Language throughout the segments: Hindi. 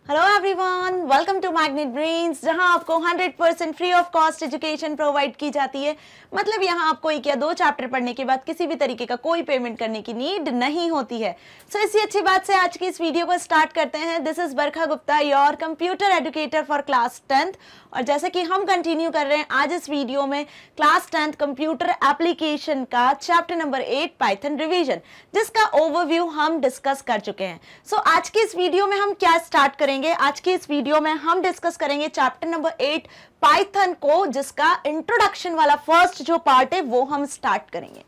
Hello everyone, welcome to magnet brains, जहां आपको 100% free of cost education provide की जाती है। मतलब यहां आपको एक या दो चैप्टर पढ़ने के बाद किसी भी तरीके का कोई पेमेंट करने की नीड नहीं होती है। सो इसी अच्छी बात से आज की इस वीडियो को स्टार्ट करते हैं। This is Barkha Gupta, your computer educator for class 10th। और जैसे कि हम कंटिन्यू कर रहे हैं आज इस वीडियो में क्लास 10th कंप्यूटर एप्लीकेशन का चैप्टर नंबर 8 पाइथन रिवीजन, जिसका ओवरव्यू हम डिस्कस कर चुके हैं। सो आज की इस वीडियो में हम क्या स्टार्ट करेंगे? आज की इस वीडियो में हम डिस्कस करेंगे चैप्टर नंबर 8 पाइथन को, जिसका इंट्रोडक्शन वाला फर्स्ट जो पार्ट है वो हम स्टार्ट करेंगे।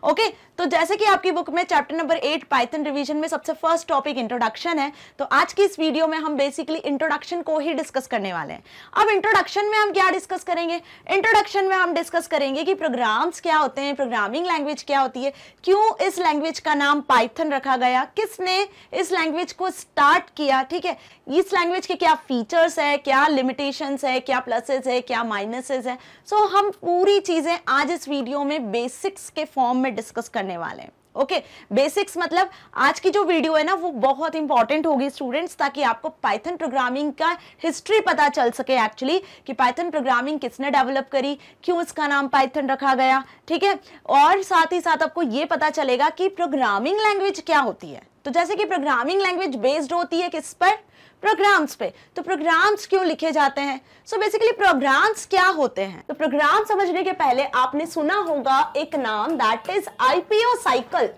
ओके, तो जैसे कि आपकी बुक में चैप्टर नंबर 8 पाइथन रिवीजन में सबसे फर्स्ट टॉपिक इंट्रोडक्शन है, तो आज की इस वीडियो में हम बेसिकली इंट्रोडक्शन को ही डिस्कस करने वाले हैं। अब इंट्रोडक्शन में हम क्या डिस्कस करेंगे? इंट्रोडक्शन में हम डिस्कस करेंगे कि प्रोग्राम्स क्या होते हैं, प्रोग्रामिंग लैंग्वेज क्या होती है, क्यों इस लैंग्वेज का नाम पाइथन रखा गया, किसने इस लैंग्वेज को स्टार्ट किया, ठीक है, इस लैंग्वेज के क्या फीचर्स है, क्या लिमिटेशंस है, क्या प्लसेस है, क्या माइनसेस है। सो हम पूरी चीजें आज इस वीडियो में बेसिक्स के फॉर्म में डिस्कस करने वाले हैं। ओके, बेसिक्स मतलब आज की जो वीडियो है ना वो बहुत इंपॉर्टेंट होगी स्टूडेंट्स, ताकि आपको पाइथन प्रोग्रामिंग का हिस्ट्री पता चल सके एक्चुअली कि पाइथन प्रोग्रामिंग किसने डेवलप करी, क्यों इसका नाम पाइथन रखा गया, ठीक है। और साथ ही साथ आपको ये पता चलेगा कि प्रोग्रामिंग लैंग्वेज क्या होती है। तो जैसे कि प्रोग्रामिंग लैंग्वेज बेस्ड होती है किस पर? प्रोग्राम्स पे। तो प्रोग्राम्स क्यों लिखे जाते हैं? सो बेसिकली प्रोग्राम्स क्या होते हैं? तो प्रोग्राम समझने के पहले आपने सुना होगा एक नाम, that is IPO cycle,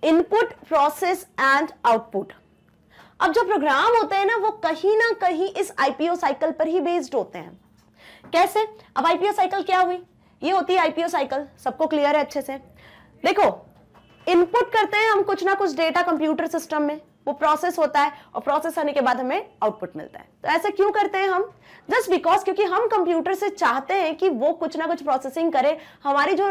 input process and output. अब जो प्रोग्राम होते हैं ना वो कहीं ना कहीं इस आईपीओ साइकिल पर ही बेस्ड होते हैं। कैसे? अब आईपीओ साइकिल क्या हुई? ये होती है आईपीओ साइकिल, सबको क्लियर है अच्छे से? देखो, इनपुट करते हैं हम कुछ ना कुछ डेटा कंप्यूटर सिस्टम में, वो प्रोसेस होता है और प्रोसेस होने के बाद हमें आउटपुट मिलता है। तो ऐसे क्यों करते हैं हम? जस्ट बिकॉज क्योंकि हम कंप्यूटर से चाहते हैं कि वो कुछ ना कुछ प्रोसेसिंग करे, हमारी जो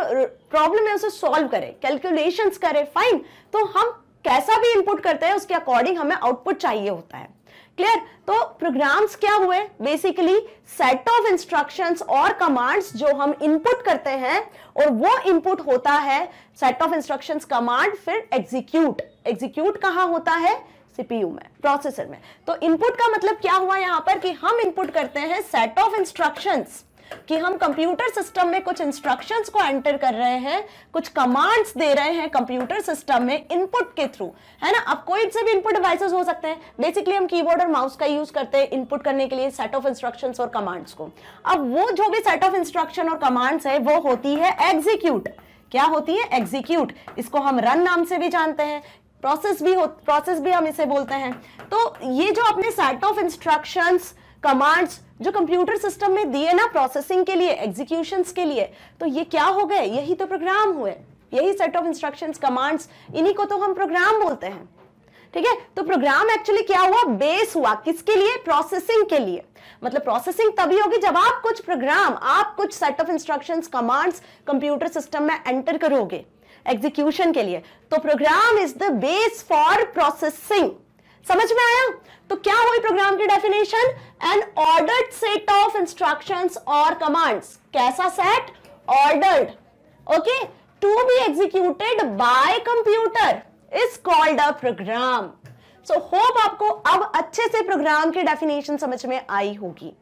प्रॉब्लम है उसे सॉल्व करे, कैलकुलेशंस करे, फाइन। तो हम कैसा भी इनपुट करते हैं उसके अकॉर्डिंग हमें आउटपुट चाहिए होता है। क्लियर? तो प्रोग्राम्स क्या हुए? बेसिकली सेट ऑफ इंस्ट्रक्शंस और कमांड्स जो हम इनपुट करते हैं, और वो इनपुट होता है सेट ऑफ इंस्ट्रक्शंस कमांड, फिर एग्जीक्यूट। एग्जीक्यूट कहां होता है? सीपीयू में, प्रोसेसर में। तो इनपुट का मतलब क्या हुआ यहां पर कि हम इनपुट करते हैं सेट ऑफ इंस्ट्रक्शंस, कि हम कंप्यूटर सिस्टम में कुछ इंस्ट्रक्शंस को एंटर कर रहे हैं, कुछ कमांड्स दे रहे हैं कंप्यूटर सिस्टम में इनपुट के थ्रू, है ना। अब कोई से भी इनपुट डिवाइसेस हो सकते हैं, बेसिकली हम कीबोर्ड और माउस का यूज करते हैं इनपुट करने के लिए सेट ऑफ इंस्ट्रक्शंस और कमांड्स को। अब वो जो भी सेट ऑफ इंस्ट्रक्शन और कमांड्स है वो होती है एग्जीक्यूट। क्या होती है? एग्जीक्यूट। इसको हम रन नाम से भी जानते हैं, प्रोसेस भी हम इसे बोलते हैं। तो ये जो अपने सेट ऑफ इंस्ट्रक्शंस कमांड्स जो कंप्यूटर सिस्टम में दिए ना प्रोसेसिंग के लिए, एग्जीक्यूशंस के लिए, तो ये क्या हो गए? यही तो प्रोग्राम हुए, यही सेट ऑफ इंस्ट्रक्शंस कमांड्स, इन्हीं को तो हम प्रोग्राम बोलते हैं, ठीक है। तो प्रोग्राम एक्चुअली क्या हुआ? बेस हुआ किसके लिए? प्रोसेसिंग के लिए। मतलब प्रोसेसिंग तभी होगी जब आप कुछ प्रोग्राम, आप कुछ set of instructions commands computer system में एंटर करोगे एग्जीक्यूशन के लिए। तो program is the base for processing. समझ में आया? तो क्या हुई प्रोग्राम की definition? An ordered set of instructions और कमांड्स। कैसा set? Ordered, okay, to be executed by computer is called a program. So hope आपको अब अच्छे से प्रोग्राम की डेफिनेशन समझ में आई होगी।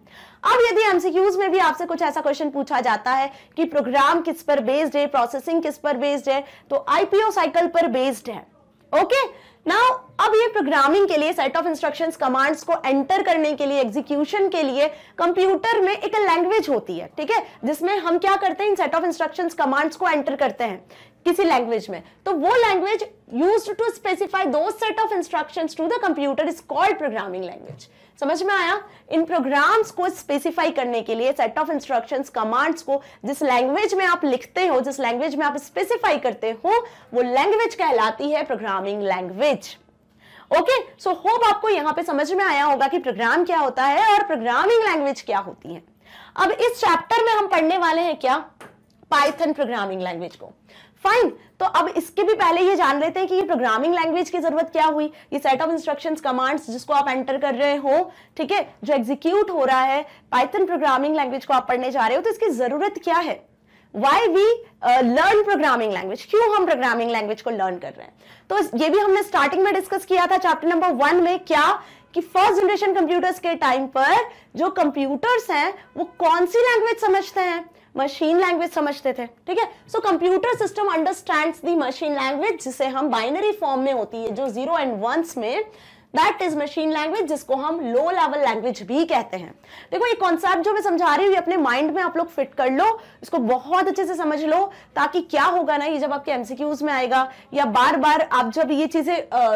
अब यदि एमसीक्यूज में भी आपसे कुछ ऐसा क्वेश्चन पूछा जाता है कि प्रोग्राम किस पर बेस्ड है, प्रोसेसिंग किस पर बेस्ड है, तो आईपीओ साइकिल पर बेस्ड है। ओके, नाउ अब ये प्रोग्रामिंग के लिए सेट ऑफ इंस्ट्रक्शंस कमांड्स को एंटर करने के लिए, एग्जीक्यूशन के लिए कंप्यूटर में एक लैंग्वेज होती है, ठीक है, जिसमें हम क्या करते हैं? इन सेट ऑफ इंस्ट्रक्शंस कमांड्स को एंटर करते हैं किसी लैंग्वेज में। तो वो language used to specify those set of instructions to the computer is called programming language. समझ में आया? इन प्रोग्राम्स को स्पेसिफाई करने के लिए सेट ऑफ इंस्ट्रक्शंस कमांड्स को जिस लैंग्वेज में आप लिखते हो, जिस लैंग्वेज में आप स्पेसिफाई करते हो, वो लैंग्वेज कहलाती है प्रोग्रामिंग लैंग्वेज। ओके, सो होप आपको यहां पे समझ में आया होगा कि प्रोग्राम क्या होता है और प्रोग्रामिंग लैंग्वेज क्या होती है। अब इस चैप्टर में हम पढ़ने वाले हैं क्या? पाइथन प्रोग्रामिंग लैंग्वेज को। फाइन, तो अब इसके भी पहले ये जान लेते हैं कि ये प्रोग्रामिंग लैंग्वेज की जरूरत क्या हुई। ये सेट ऑफ इंस्ट्रक्शंस कमांड्स जिसको आप एंटर कर रहे हो, ठीक है, जो एग्जीक्यूट हो रहा है, पाइथन प्रोग्रामिंग लैंग्वेज को आप पढ़ने जा रहे हो, तो इसकी जरूरत क्या है? Why we learn programming language, क्यों हम प्रोग्रामिंग लैंग्वेज को लर्न कर रहे हैं? तो ये भी हमने स्टार्टिंग में डिस्कस किया था चैप्टर नंबर 1 में, क्या कि फर्स्ट जनरेशन कंप्यूटर्स के टाइम पर जो कंप्यूटर्स हैं वो कौन सी लैंग्वेज समझते हैं, मशीन लैंग्वेज समझते थे, ठीक है। So computer system understands the machine language, जिसे हम बाइनरी फॉर्म में होती है जो 0 and 1s में, दैट इज मशीन लैंग्वेज, जिसको हम लो लेवल लैंग्वेज भी कहते हैं। देखो ये कॉन्सेप्ट जो मैं समझा रही हूँ अपने माइंड में आप लोग फिट कर लो, इसको बहुत अच्छे से समझ लो, ताकि क्या होगा ना, ये जब आपके एमसीक्यूज में आएगा या बार बार आप जब ये चीजें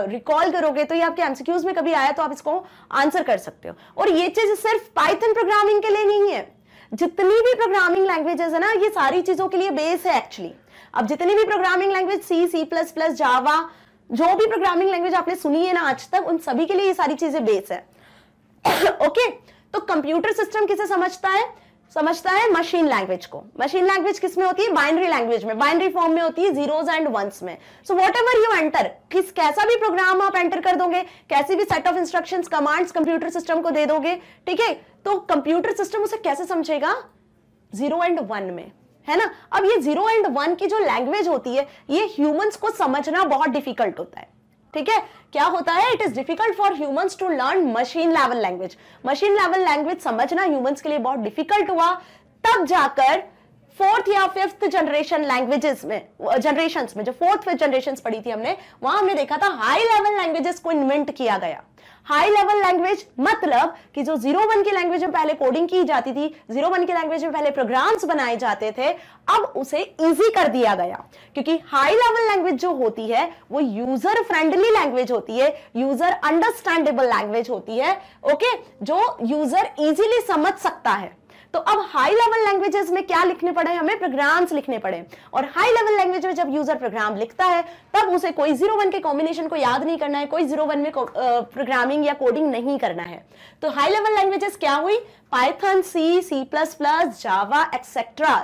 रिकॉल करोगे तो ये आपके एमसीक्यूज में कभी आया तो आप इसको आंसर कर सकते हो। और ये चीज सिर्फ पाइथन प्रोग्रामिंग के लिए नहीं है, जितनी भी प्रोग्रामिंग लैंग्वेजेस है ना, ये सारी चीजों के लिए बेस है एक्चुअली। अब जितनी भी प्रोग्रामिंग लैंग्वेज C++, जावा, जो भी प्रोग्रामिंग लैंग्वेज आपने सुनी है ना आज तक, उन सभी के लिए ये सारी चीजें बेस है। ओके, तो कंप्यूटर सिस्टम किसे समझता है? समझता है मशीन लैंग्वेज को। मशीन लैंग्वेज किस में होती है? बाइनरी लैंग्वेज में, बाइनरी फॉर्म में होती है, 0s and 1s में। सो व्हाटएवर यू एंटर, कैसा भी प्रोग्राम आप एंटर कर दोगे, कैसी भी set of instructions, commands computer system को दे दोगे, ठीक है, तो कंप्यूटर सिस्टम उसे कैसे समझेगा? 0 and 1 में, है ना। अब ये 0 and 1 की जो लैंग्वेज होती है, ये ह्यूमंस को समझना बहुत डिफिकल्ट होता है, ठीक है। क्या होता है? It is difficult for humans to learn machine level language. Machine level language समझना ह्यूमंस के लिए बहुत डिफिकल्ट हुआ, तब जाकर 4th या 5th जनरेशन लैंग्वेजेस में, जनरेशंस में, जो 4th 5th जनरेशंस पढ़ी थी हमने, वहां हमने देखा था हाई लेवल लैंग्वेजेस को इन्वेंट किया गया। हाई लेवल लैंग्वेज मतलब कि जो 0-1 की लैंग्वेज में पहले कोडिंग की जाती थी, 0-1 की लैंग्वेज में पहले प्रोग्राम्स बनाए जाते थे, अब उसे इजी कर दिया गया, क्योंकि हाई लेवल लैंग्वेज जो होती है वो यूजर फ्रेंडली लैंग्वेज होती है, यूजर अंडरस्टैंडेबल लैंग्वेज होती है, ओके, जो यूजर इजीली समझ सकता है। तो अब हाई लेवल लैंग्वेजेस में क्या लिखने पड़े? हमें प्रोग्राम्स लिखने पड़े। और हाई लेवल लैंग्वेज में जब यूजर प्रोग्राम लिखता है तब उसे कोई 0-1 के कॉम्बिनेशन को याद नहीं करना है, कोई 0-1 में प्रोग्रामिंग या कोडिंग नहीं करना है। तो हाई लेवल लैंग्वेजेस क्या हुई? पाइथन, C++, जावा एक्सेट्रा।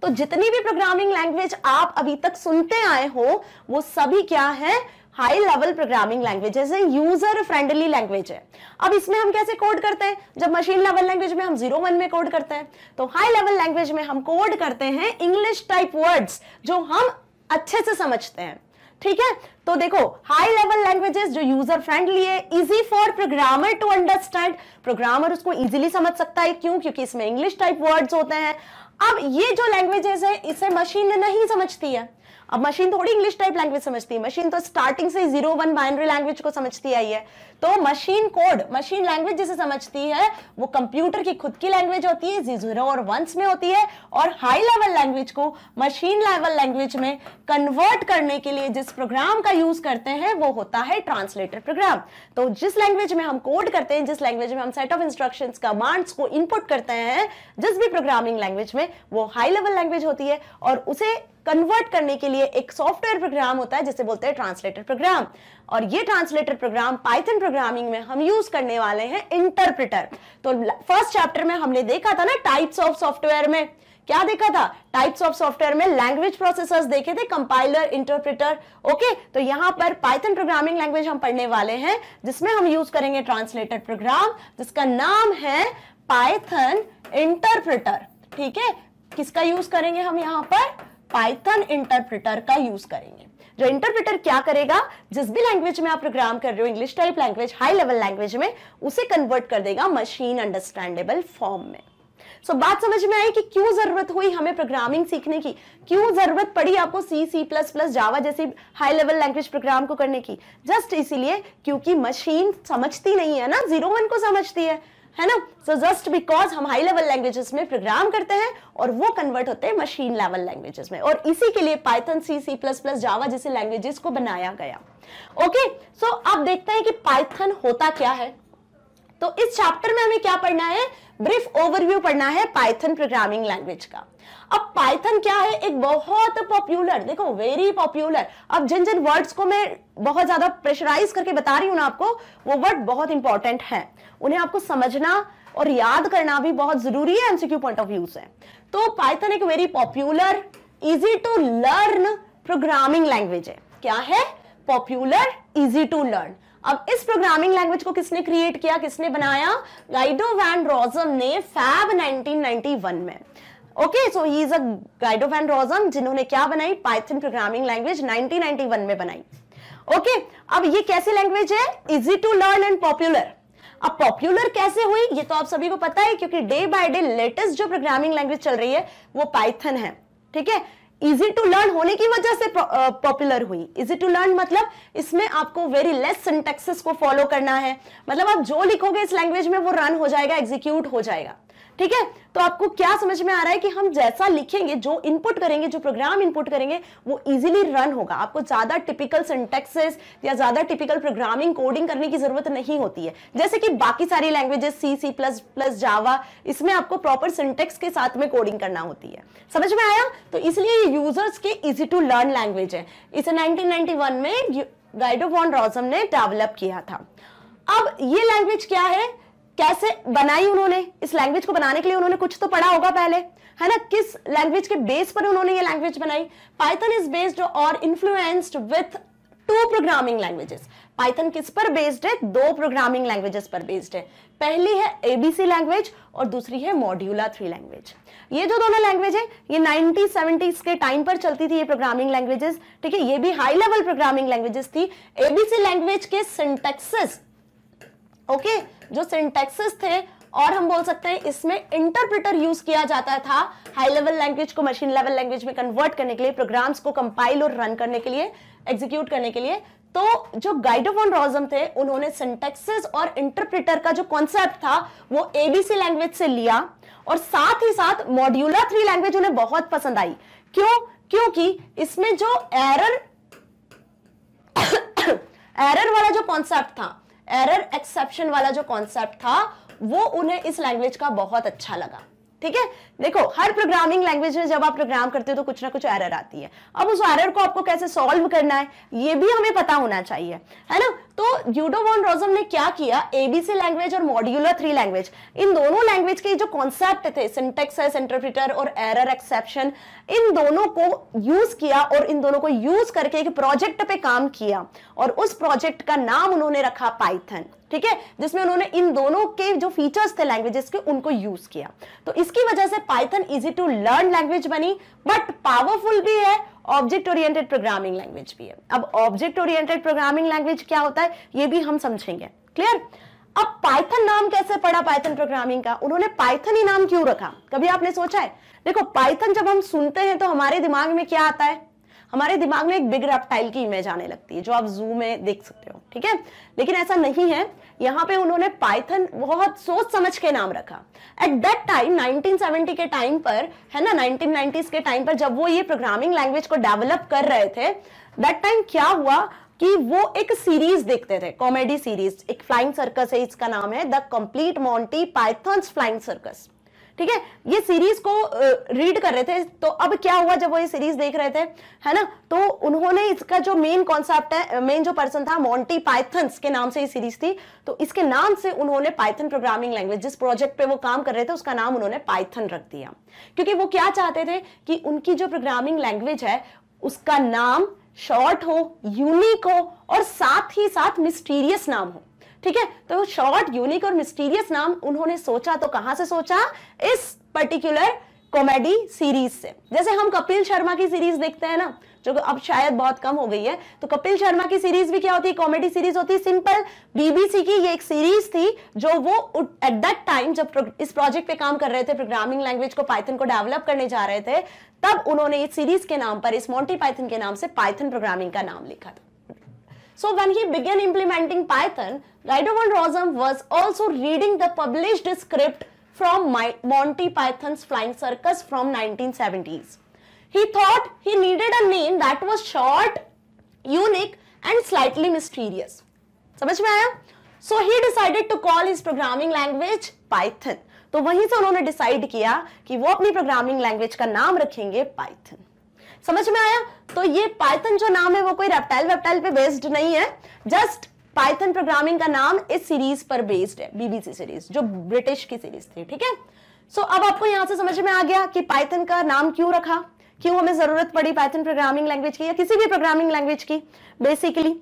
तो जितनी भी प्रोग्रामिंग लैंग्वेज आप अभी तक सुनते आए हो वो सभी क्या है? हाई लेवल प्रोग्रामिंग लैंग्वेजेस है, यूजर फ्रेंडली लैंग्वेज है। अब इसमें हम कैसे कोड करते हैं? जब मशीन लेवल लैंग्वेज में हम 0-1 में कोड करते हैं, तो हाई लेवल लैंग्वेज में हम कोड करते हैं इंग्लिश टाइप वर्ड्स जो हम अच्छे से समझते हैं, ठीक है। तो देखो हाई लेवल लैंग्वेजेस जो यूजर फ्रेंडली है, easy for programmer to understand, programmer उसको इजीली समझ सकता है। क्यों? क्योंकि इसमें इंग्लिश टाइप वर्ड्स होते हैं। अब ये जो लैंग्वेजेस है इसे मशीन नहीं समझती है। अब मशीन थोड़ी इंग्लिश टाइप लैंग्वेज समझती है, मशीन तो स्टार्टिंग से 0-1 बाइनरी लैंग्वेज को समझती आई है। तो मशीन कोड, मशीन लैंग्वेज जिसे समझती है वो कंप्यूटर की खुद की लैंग्वेज होती है, 0 और 1s में होती है। और हाई लेवल लैंग्वेज को मशीन लेवल लैंग्वेज में कन्वर्ट करने के लिए जिस प्रोग्राम का यूज करते हैं वो होता है ट्रांसलेटर प्रोग्राम। तो जिस लैंग्वेज में हम कोड करते हैं, जिस लैंग्वेज में हम सेट ऑफ इंस्ट्रक्शंस, कमांड्स को इनपुट करते हैं, जिस भी प्रोग्रामिंग लैंग्वेज में, वो हाई लेवल लैंग्वेज होती है। और उसे कन्वर्ट करने के लिए एक सॉफ्टवेयर प्रोग्राम होता है जिसे बोलते हैं ट्रांसलेटर प्रोग्राम। और ये ट्रांसलेटर प्रोग्राम पाइथन प्रोग्रामिंग में हम यूज करने वाले हैं इंटरप्रेटर। तो फर्स्ट चैप्टर में हमने देखा था ना टाइप्स ऑफ सॉफ्टवेयर में, क्या देखा था? टाइप्स ऑफ सॉफ्टवेयर में लैंग्वेज प्रोसेसर्स देखे थे, कंपाइलर, इंटरप्रेटर, ओके। तो यहां पर पाइथन प्रोग्रामिंग लैंग्वेज हम पढ़ने वाले हैं जिसमें हम यूज करेंगे ट्रांसलेटर प्रोग्राम, जिसका नाम है पाइथन इंटरप्रेटर, ठीक है। किसका यूज करेंगे हम यहां पर? पाइथन इंटरप्रेटर का यूज करेंगे। जो इंटरप्रेटर क्या करेगा? जिस भी लैंग्वेज में आप प्रोग्राम कर रहे हो, English type language, high level language में, उसे कन्वर्ट कर देगा मशीन अंडरस्टैंडेबल फॉर्म में। सो बात समझ में आई कि क्यों जरूरत हुई हमें प्रोग्रामिंग सीखने की, क्यों जरूरत पड़ी आपको C++, जावा जैसी हाई लेवल लैंग्वेज प्रोग्राम को करने की? जस्ट इसीलिए क्योंकि मशीन समझती नहीं है ना, 0-1 को समझती है ना। सो जस्ट बिकॉज हम हाई लेवल लैंग्वेजेस में प्रोग्राम करते हैं और वो कन्वर्ट होते हैं मशीन लेवल लैंग्वेजेस में, और इसी के लिए पाइथन, C++, जावा जैसे लैंग्वेजेस को बनाया गया। ओके, सो अब देखते हैं कि पाइथन होता क्या है। तो इस चैप्टर में हमें क्या पढ़ना है? ब्रीफ ओवरव्यू पढ़ना है पाइथन प्रोग्रामिंग लैंग्वेज का। अब पाइथन क्या है? एक बहुत पॉपुलर, देखो वेरी पॉपुलर, अब जिन जिन वर्ड्स को मैं बहुत ज्यादा प्रेशराइज करके बता रही हूं ना आपको, वो वर्ड बहुत इंपॉर्टेंट है, उन्हें आपको समझना और याद करना भी बहुत जरूरी है एमसीक्यू पॉइंट ऑफ व्यू से। तो पाइथन एक very popular, easy to learn programming language है। क्या है? Popular, easy to learn. अब इस प्रोग्रामिंग लैंग्वेज को किसने क्रिएट किया, किसने बनाया? गाइडो वैन रॉसम ने फैब 1991 में। Okay, so he is a Guido van Rossum, जिन्होंने क्या बनाई? पाइथन प्रोग्रामिंग लैंग्वेज 1991 में बनाई। ओके, अब ये कैसी लैंग्वेज है? Easy to learn and popular. अब पॉपुलर कैसे हुई ये तो आप सभी को पता है, क्योंकि डे बाय डे लेटेस्ट जो प्रोग्रामिंग लैंग्वेज चल रही है वो पाइथन है। ठीक है, इजी टू लर्न होने की वजह से पॉपुलर हुई। इजी टू लर्न मतलब इसमें आपको वेरी लेस सिंटैक्सेस को फॉलो करना है, मतलब आप जो लिखोगे इस लैंग्वेज में वो रन हो जाएगा, एग्जीक्यूट हो जाएगा। ठीक है, तो आपको क्या समझ में आ रहा है कि हम जैसा लिखेंगे, जो इनपुट करेंगे, जो प्रोग्राम इनपुट करेंगे वो इजीली रन होगा। आपको ज्यादा टिपिकल सिंटैक्सेस या ज्यादा टिपिकल प्रोग्रामिंग कोडिंग करने की जरूरत नहीं होती है, जैसे कि बाकी सारी लैंग्वेजेस सी, सी प्लस प्लस, जावा, इसमें आपको प्रॉपर सिंटैक्स के साथ में कोडिंग करना होती है। समझ में आया? तो इसलिए ये यूजर्स की इजी टू लर्न लैंग्वेज है। इसे 1991 में गाइडो वॉन रॉसम ने डेवलप किया था। अब ये लैंग्वेज क्या है, कैसे बनाई उन्होंने? इस लैंग्वेज को बनाने के लिए उन्होंने कुछ तो पढ़ा होगा पहले, है ना? किस लैंग्वेज के बेस पर उन्होंने ये लैंग्वेज बनाई? पाइथन इज बेस्ड और influenced with 2 programming languages. Python किस पर बेस्ड है? 2 प्रोग्रामिंग लैंग्वेजेस पर बेस्ड है। पहली है एबीसी लैंग्वेज और दूसरी है मॉड्यूला 3 लैंग्वेज। ये जो दोनों लैंग्वेज है ये 1970s के टाइम पर चलती थी ये प्रोग्रामिंग लैंग्वेजेस। ठीक है, ये भी हाई लेवल प्रोग्रामिंग लैंग्वेजेस थी। एबीसी लैंग्वेज के सिंटैक्सेस, ओके, जो सिंटैक्सेस थे, और हम बोल सकते हैं इसमें इंटरप्रेटर यूज किया जाता था हाई लेवल लैंग्वेज को मशीन लेवल लैंग्वेज में कन्वर्ट करने के लिए, प्रोग्राम्स को कंपाइल और रन करने के लिए, एग्जीक्यूट करने के लिए। तो जो गाइडो वॉन रॉसम थे उन्होंने सिंटैक्सेस और इंटरप्रेटर का जो कॉन्सेप्ट था वो एबीसी लैंग्वेज से लिया, और साथ ही साथ मॉड्यूला 3 लैंग्वेज उन्हें बहुत पसंद आई। क्यों? क्योंकि इसमें जो एरर वाला जो कॉन्सेप्ट था, एरर एक्सेप्शन वाला जो कॉन्सेप्ट था, वो उन्हें इस लैंग्वेज का बहुत अच्छा लगा। ठीक है, देखो हर प्रोग्रामिंग लैंग्वेज में जब आप प्रोग्राम करते हो तो कुछ ना कुछ एरर आती है। अब उस एरर को आपको कैसे सॉल्व करना है ये भी हमें पता होना चाहिए, है ना? तो गाइडो वॉन रॉसम ने क्या किया, एबीसी लैंग्वेज और मॉड्यूला 3 लैंग्वेज, इन दोनों लैंग्वेज के जो कॉन्सेप्ट थे, सिंटैक्स, इंटरप्रेटर और एरर एक्सेप्शन, इन दोनों को यूज किया और इन दोनों को यूज करके एक प्रोजेक्ट पे काम किया, और उस प्रोजेक्ट का नाम उन्होंने रखा पाइथन। ठीक है, जिसमें उन्होंने इन दोनों के जो फीचर्स थे लैंग्वेजेस के उनको यूज किया। तो इसकी वजह से Python easy to learn language बनी, बट पावरफुल भी है, ऑब्जेक्ट ओरिएंटेड प्रोग्रामिंग लैंग्वेज भी है। अब ऑब्जेक्ट ओरिएंटेड प्रोग्रामिंग लैंग्वेज क्या होता है ये भी हम समझेंगे। क्लियर? अब पाइथन नाम कैसे पड़ा पाइथन प्रोग्रामिंग का? उन्होंने पाइथन ही नाम क्यों रखा, कभी आपने सोचा है? देखो पाइथन जब हम सुनते हैं तो हमारे दिमाग में क्या आता है? हमारे दिमाग में एक बिग रेप्टाइल की इमेज आने लगती है जो आप जू में देख सकते हो। ठीक है, लेकिन ऐसा नहीं है। यहाँ पे उन्होंने पाइथन बहुत सोच समझ के नाम रखा। एट दैट टाइम 1970 के टाइम पर, है ना, 1990s के टाइम पर जब वो ये प्रोग्रामिंग लैंग्वेज को डेवलप कर रहे थे, दैट टाइम क्या हुआ कि वो एक सीरीज देखते थे, कॉमेडी सीरीज, एक फ्लाइंग सर्कस है, इसका नाम है the complete Monty pythons flying circus. ठीक है, ये सीरीज को रीड कर रहे थे। तो अब क्या हुआ जब वो ये सीरीज देख रहे थे, है ना, तो उन्होंने इसका जो मेन कॉन्सेप्ट है, मेन जो पर्सन था, मोंटी पाइथन्स के नाम से ये सीरीज थी, तो इसके नाम से उन्होंने पाइथन प्रोग्रामिंग लैंग्वेज, जिस प्रोजेक्ट पे वो काम कर रहे थे उसका नाम उन्होंने पाइथन रख दिया। क्योंकि वो क्या चाहते थे कि उनकी जो प्रोग्रामिंग लैंग्वेज है उसका नाम शॉर्ट हो, यूनिक हो, और साथ ही साथ मिस्टीरियस नाम हो। ठीक है, तो शॉर्ट, यूनिक और मिस्टीरियस नाम उन्होंने सोचा, तो कहां से सोचा? इस पर्टिकुलर कॉमेडी सीरीज से। जैसे हम कपिल शर्मा की सीरीज देखते हैं ना, जो अब शायद बहुत कम हो गई है, तो कपिल शर्मा की सीरीज भी क्या होती है? कॉमेडी सीरीज होती है। सिंपल बीबीसी की ये एक सीरीज थी जो वो एट दैट टाइम जब इस प्रोजेक्ट पे काम कर रहे थे, प्रोग्रामिंग लैंग्वेज को, पाइथन को डेवलप करने जा रहे थे, तब उन्होंने इस सीरीज के नाम पर, इस मोंटी पाइथन के नाम से पाइथन प्रोग्रामिंग का नाम लिखा था। So when he began implementing Python, Guido van Rossum was also reading the published script from Monty Python's Flying Circus from 1970s. He thought he needed a name that was short, unique and slightly mysterious. समझ में आया? So he decided to call his programming language Python. तो वहीं से उन्होंने डिसाइड किया कि वो अपनी प्रोग्रामिंग लैंग्वेज का नाम रखेंगे पाइथन। समझ में आया? तो ये पाइथन जो नाम है वो कोई रेप्टाइल पे बेस्ड नहीं है, जस्ट पाइथन प्रोग्रामिंग का नाम इस सीरीज पर बेस्ड है, बीबीसी सीरीज, जो ब्रिटिश की सीरीज थी। ठीक है, सो अब आपको यहां से समझ में आ गया कि पाइथन का नाम क्यों रखा, क्यों हमें जरूरत पड़ी पाइथन प्रोग्रामिंग लैंग्वेज की या किसी भी प्रोग्रामिंग लैंग्वेज की। बेसिकली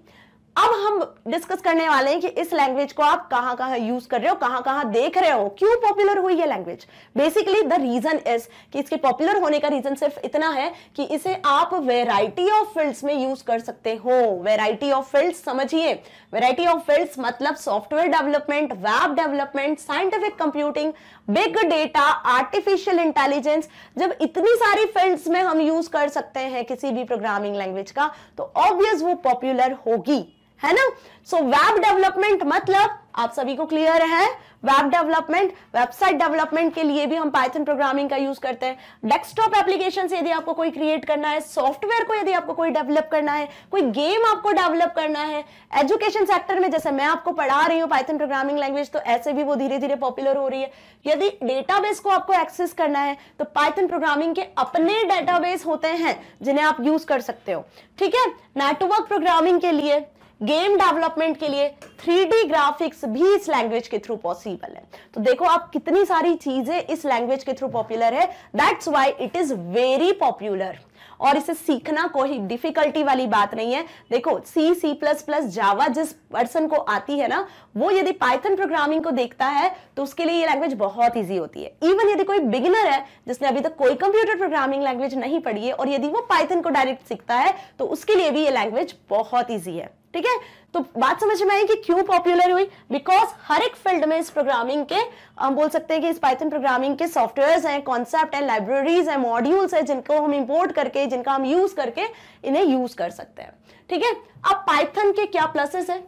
अब हम डिस्कस करने वाले हैं कि इस लैंग्वेज को आप कहां कहां यूज कर रहे हो, कहां कहां देख रहे हो, क्यों पॉपुलर हुई है language. Basically the reason is कि इसके पॉपुलर होने का रीजन सिर्फ इतना है कि इसे आप वेराइटी ऑफ फील्ड्स में यूज कर सकते हो। वेराइटी ऑफ फील्ड्स समझिए, वेराइटी ऑफ फील्ड्स मतलब software development, web development, scientific computing, big data, artificial intelligence. जब इतनी सारी फील्ड्स में हम यूज कर सकते हैं किसी भी प्रोग्रामिंग लैंग्वेज का, तो ऑब्वियस वो पॉपुलर होगी, है ना। सो वेब डेवलपमेंट मतलब आप सभी को क्लियर है, वेब डेवलपमेंट, वेबसाइट डेवलपमेंट के लिए भी हम पाइथन प्रोग्रामिंग का यूज करते हैं। डेस्कटॉप एप्लीकेशन यदि आपको कोई क्रिएट करना है, सॉफ्टवेयर को यदि आपको कोई डेवलप करना है, कोई गेम आपको डेवलप करना है, एजुकेशन सेक्टर में जैसे मैं आपको पढ़ा रही हूँ पाइथन प्रोग्रामिंग लैंग्वेज, तो ऐसे भी वो धीरे धीरे पॉपुलर हो रही है। यदि डेटाबेस को आपको एक्सेस करना है तो पाइथन प्रोग्रामिंग के अपने डेटाबेस होते हैं जिन्हें आप यूज कर सकते हो, ठीक है। नेटवर्क प्रोग्रामिंग के लिए, गेम डेवलपमेंट के लिए, 3D ग्राफिक्स भी इस लैंग्वेज के थ्रू पॉसिबल है। तो देखो आप कितनी सारी चीजें इस लैंग्वेज के थ्रू पॉपुलर है, that's why it is very popular. और इसे सीखना कोई डिफिकल्टी वाली बात नहीं है। देखो C++, जावा जिस पर्सन को आती है ना, वो यदि पाइथन प्रोग्रामिंग को देखता है तो उसके लिए ये लैंग्वेज बहुत इजी होती है। इवन यदि कोई बिगिनर है जिसने अभी तक कोई कंप्यूटर प्रोग्रामिंग लैंग्वेज नहीं पढ़ी है और यदि वो पाइथन को डायरेक्ट सीखता है तो उसके लिए भी ये लैंग्वेज बहुत ईजी है, ठीक है। तो बात समझ में आई कि क्यों पॉपुलर हुई, बिकॉज हर एक फील्ड में इस प्रोग्रामिंग के हम बोल सकते हैं कि इस पाइथन प्रोग्रामिंग के सॉफ्टवेयर्स हैं, कॉन्सेप्ट हैं, लाइब्रेरीज हैं, मॉड्यूल्स हैं, जिनको हम इंपोर्ट करके, जिनका हम यूज करके इन्हें यूज कर सकते हैं, ठीक है। अब पाइथन के क्या प्लसेस हैं,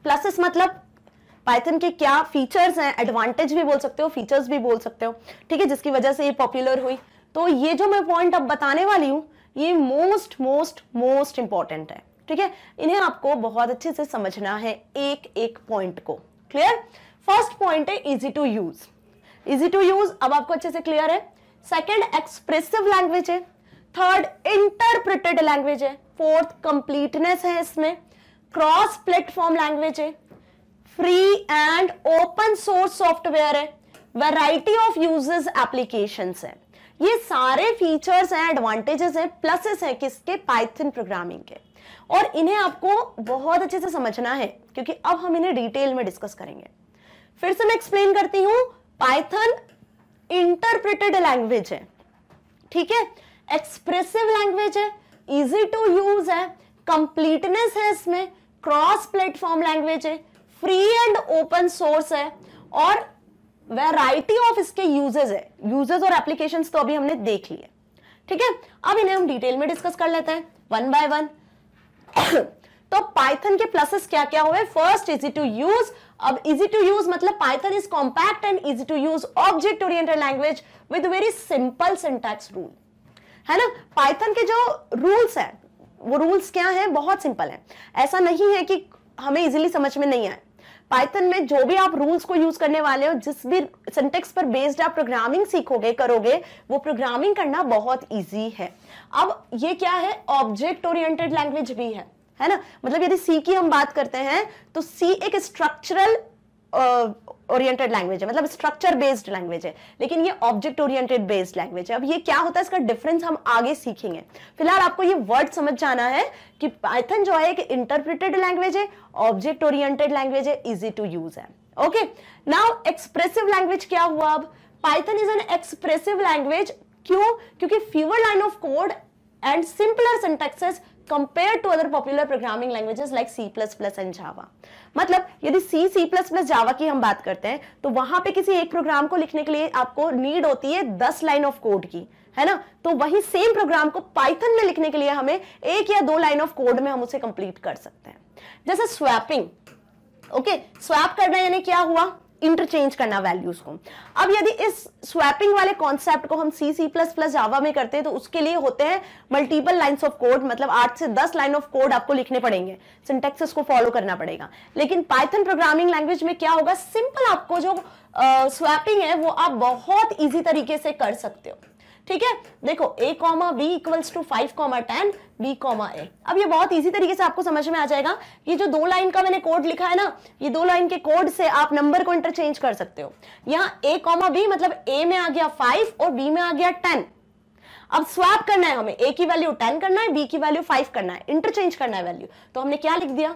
प्लसेस मतलब पाइथन के क्या फीचर्स हैं, एडवांटेज भी बोल सकते हो, फीचर्स भी बोल सकते हो, ठीक है, जिसकी वजह से ये पॉपुलर हुई। तो ये जो मैं पॉइंट अब बताने वाली हूं ये मोस्ट मोस्ट मोस्ट इंपॉर्टेंट है, ठीक है। इन्हें आपको बहुत अच्छे से समझना है, एक एक पॉइंट को। क्लियर? फर्स्ट पॉइंट है easy to use. Easy to use अब आपको अच्छे से क्लियर है। सेकंड एक्सप्रेसिव लैंग्वेज है। थर्ड इंटरप्रेटेड लैंग्वेज है। फोर्थ कंप्लीटनेस है इसमें। क्रॉस प्लेटफॉर्म लैंग्वेज है। Free and open source software है। वैरायटी ऑफ यूजेस एप्लीकेशंस है। ये सारे फीचर्स हैं, एडवांटेजेस हैं, प्लसेस हैं किसके, पाइथन प्रोग्रामिंग के। और इन्हें आपको बहुत अच्छे से समझना है क्योंकि अब हम इन्हें डिटेल में डिस्कस करेंगे। फिर से मैं एक्सप्लेन करती हूं, पाइथन इंटरप्रेटेड लैंग्वेज है, ठीक है, एक्सप्रेसिव लैंग्वेज है, इजी टू यूज है, कंप्लीटनेस है इसमें, क्रॉस प्लेटफॉर्म लैंग्वेज है, फ्री एंड ओपन सोर्स है और वैरायटी ऑफ इसके यूजेस है। यूजेस और एप्लीकेशंस तो अभी हमने देख लिए, ठीक है। अब इन्हें हम डिटेल में डिस्कस कर लेते हैं वन बाय वन। तो पाइथन के प्लसेस क्या क्या हुए। First, easy to use. अब इजी टू यूज मतलब Python is compact and easy to use object oriented language with very simple syntax rule, है ना। पाइथन के जो रूल्स हैं वो रूल्स क्या हैं, बहुत सिंपल है। ऐसा नहीं है कि हमें इजीली समझ में नहीं आए। पाइथन में जो भी आप रूल्स को यूज करने वाले हो, जिस भी सिंटेक्स पर बेस्ड आप प्रोग्रामिंग सीखोगे, करोगे, वो प्रोग्रामिंग करना बहुत इजी है। अब ये क्या है, ऑब्जेक्ट ओरिएंटेड लैंग्वेज भी है ना। मतलब यदि सी की हम बात करते हैं तो सी एक स्ट्रक्चरल ओरिएंटेड लैंग्वेज है, मतलब स्ट्रक्चर बेस्ड लैंग्वेज है, लेकिन ये ऑब्जेक्ट ओरिएंटेड बेस्ड लैंग्वेज है। अब ये क्या होता है, इसका डिफरेंस हम आगे सीखेंगे। फिलहाल आपको ये वर्ड समझ जाना है कि पाइथन जो है एक इंटरप्रेटेड लैंग्वेज है, ऑब्जेक्ट ओरिएंटेड लैंग्वेज है, इजी टू यूज है। ओके, नाउ एक्सप्रेसिव लैंग्वेज क्या हुआ। अब Python is an expressive language, क्यों, क्योंकि fewer line of code and simpler syntaxes compared to other popular programming languages like C++ and Java। मतलब यदि C++, Java की हम बात करते हैं तो वहां पे किसी एक प्रोग्राम को लिखने के लिए आपको नीड होती है 10 लाइन ऑफ कोड की, है ना। तो वही सेम प्रोग्राम को पाइथन में लिखने के लिए हमें 1 या 2 लाइन ऑफ कोड में हम उसे कंप्लीट कर सकते हैं। जैसे स्वैपिंग, ओके, स्वैप करना यानी क्या हुआ, इंटरचेंज करना वैल्यूज को। अब यदि इस स्वैपिंग वाले कॉन्सेप्ट को हम C++, जावा में करते हैं तो उसके लिए होते हैं मल्टीपल लाइंस ऑफ कोड, मतलब 8 से 10 लाइन ऑफ कोड आपको लिखने पड़ेंगे, सिंटैक्सेस को फॉलो करना पड़ेगा। लेकिन पाइथन प्रोग्रामिंग लैंग्वेज में क्या होगा, सिंपल आपको जो स्वैपिंग है वो आप बहुत इजी तरीके से कर सकते हो, ठीक है। देखो a, b equals to 5, 10 b, a। अब ये बहुत इजी तरीके से आपको समझ में आ जाएगा। ये जो 2 लाइन का मैंने कोड लिखा है ना, ये 2 लाइन के कोड से आप नंबर को इंटरचेंज कर सकते हो। यहाँ a, b मतलब a में आ गया 5 और b में आ गया 10। अब स्वैप करना है हमें, a की वैल्यू 10 करना है, b की वैल्यू 5 करना है, इंटरचेंज करना है वैल्यू। तो हमने क्या लिख दिया,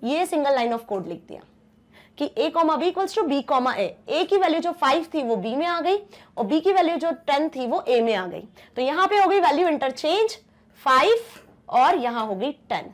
ये सिंगल लाइन ऑफ कोड लिख दिया कि a comma B equals to B comma A की वैल्यू जो 5 थी वो b में आ गई और b की वैल्यू जो 10 थी वो a में आ गई। तो यहाँ पे हो गई वैल्यू इंटरचेंज 5 और यहाँ हो गई 10।